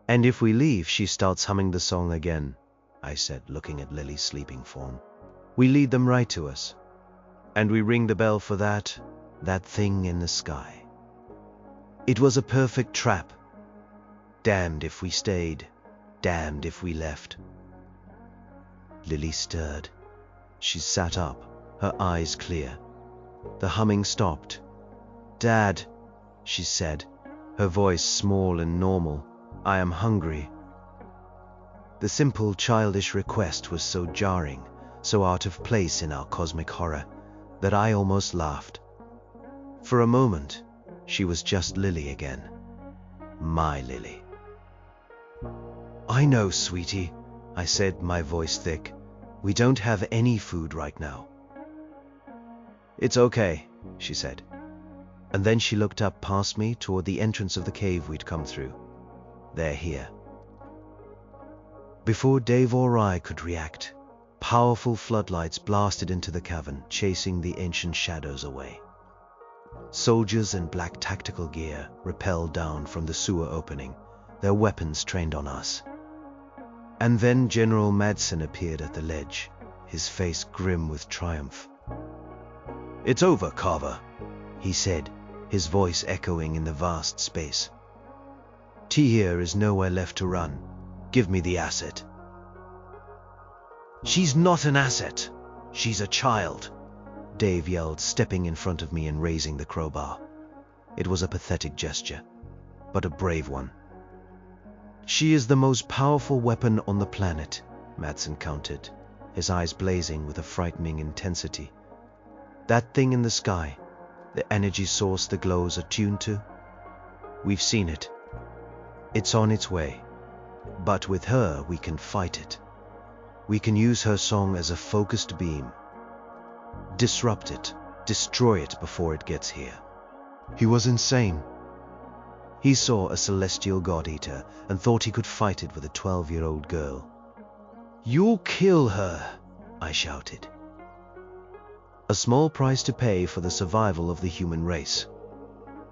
"And if we leave, she starts humming the song again," I said, looking at Lily's sleeping form. "We lead them right to us. And we ring the bell for that thing in the sky. It was a perfect trap. Damned if we stayed, damned if we left." Lily stirred. She sat up, her eyes clear. The humming stopped. "Dad," she said, her voice small and normal, "I am hungry." The simple childish request was so jarring, so out of place in our cosmic horror, that I almost laughed. For a moment, she was just Lily again. My Lily. "I know, sweetie," I said, my voice thick. "We don't have any food right now." "It's okay," she said. And then she looked up past me toward the entrance of the cave we'd come through. "They're here." Before Dave or I could react, powerful floodlights blasted into the cavern, chasing the ancient shadows away. Soldiers in black tactical gear rappelled down from the sewer opening, their weapons trained on us. And then General Madsen appeared at the ledge, his face grim with triumph. "It's over, Carver," he said, his voice echoing in the vast space. "Tahir is nowhere left to run. Give me the asset." "She's not an asset. She's a child," Dave yelled, stepping in front of me and raising the crowbar. It was a pathetic gesture, but a brave one. "She is the most powerful weapon on the planet," Madsen countered, his eyes blazing with a frightening intensity. "That thing in the sky, the energy source the glows are tuned to, we've seen it. It's on its way. But with her, we can fight it. We can use her song as a focused beam. Disrupt it, destroy it before it gets here." He was insane. He saw a celestial god-eater and thought he could fight it with a 12-year-old girl. "You'll kill her," I shouted. "A small price to pay for the survival of the human race,"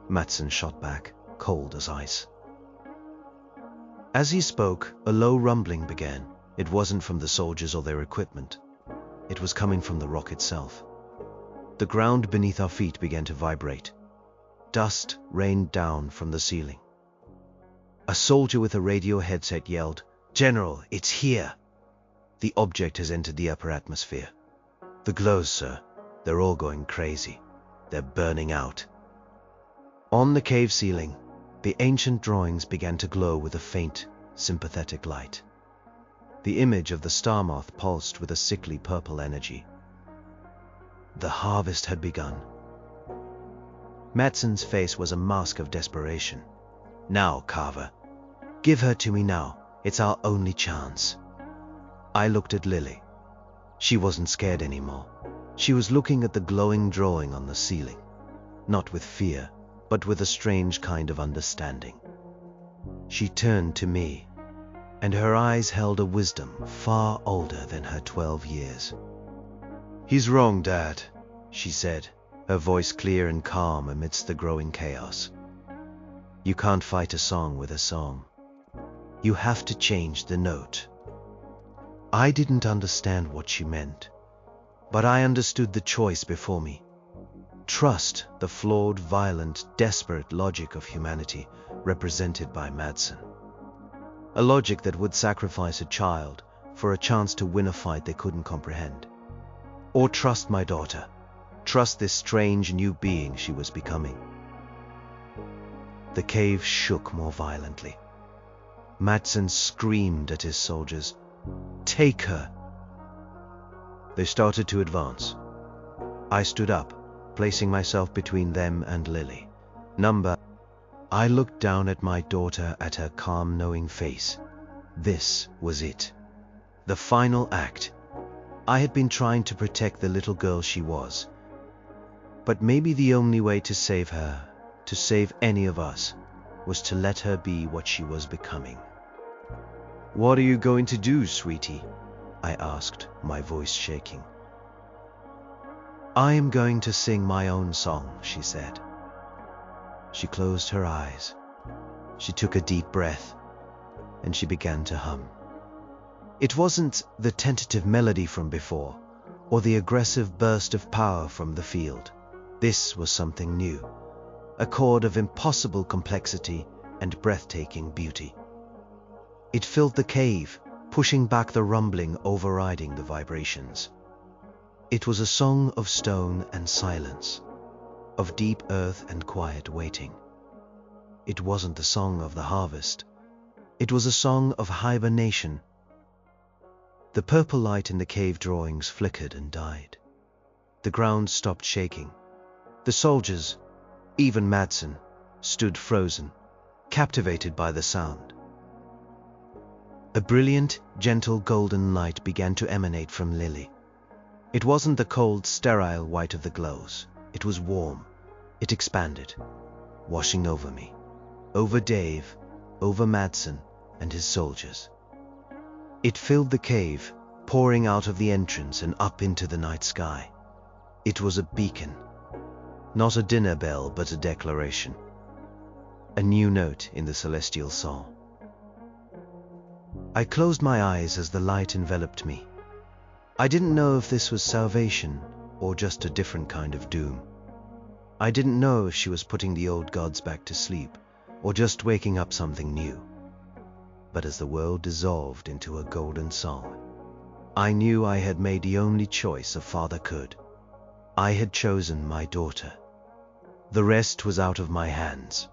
Madsen shot back, cold as ice. As he spoke, a low rumbling began. It wasn't from the soldiers or their equipment. It was coming from the rock itself. The ground beneath our feet began to vibrate. Dust rained down from the ceiling. A soldier with a radio headset yelled, "General, it's here! The object has entered the upper atmosphere. The glows, sir. They're all going crazy. They're burning out." On the cave ceiling, the ancient drawings began to glow with a faint, sympathetic light. The image of the star moth pulsed with a sickly purple energy. The harvest had begun. Madsen's face was a mask of desperation. "Now, Carver. Give her to me now. It's our only chance." I looked at Lily. She wasn't scared anymore. She was looking at the glowing drawing on the ceiling, not with fear, but with a strange kind of understanding. She turned to me, and her eyes held a wisdom far older than her 12 years. "He's wrong, Dad," she said, her voice clear and calm amidst the growing chaos. "You can't fight a song with a song. You have to change the note." I didn't understand what she meant, but I understood the choice before me. Trust the flawed, violent, desperate logic of humanity represented by Madsen. A logic that would sacrifice a child for a chance to win a fight they couldn't comprehend. Or trust my daughter, trust this strange new being she was becoming. The cave shook more violently. Madsen screamed at his soldiers, "Take her!" They started to advance. I stood up, placing myself between them and Lily. I looked down at my daughter, at her calm, knowing face. This was it. The final act. I had been trying to protect the little girl she was. But maybe the only way to save her, to save any of us, was to let her be what she was becoming. "What are you going to do, sweetie?" I asked, my voice shaking. "I am going to sing my own song," she said. She closed her eyes. She took a deep breath, and she began to hum. It wasn't the tentative melody from before, or the aggressive burst of power from the field. This was something new, a chord of impossible complexity and breathtaking beauty. It filled the cave, pushing back the rumbling, overriding the vibrations. It was a song of stone and silence, of deep earth and quiet waiting. It wasn't the song of the harvest. It was a song of hibernation. The purple light in the cave drawings flickered and died. The ground stopped shaking. The soldiers, even Madsen, stood frozen, captivated by the sound. A brilliant, gentle golden light began to emanate from Lily. It wasn't the cold, sterile white of the glows. It was warm. It expanded, washing over me, over Dave, over Madsen and his soldiers. It filled the cave, pouring out of the entrance and up into the night sky. It was a beacon, not a dinner bell, but a declaration, a new note in the celestial song. I closed my eyes as the light enveloped me. I didn't know if this was salvation or just a different kind of doom. I didn't know if she was putting the old gods back to sleep or just waking up something new. But as the world dissolved into a golden song, I knew I had made the only choice a father could. I had chosen my daughter. The rest was out of my hands.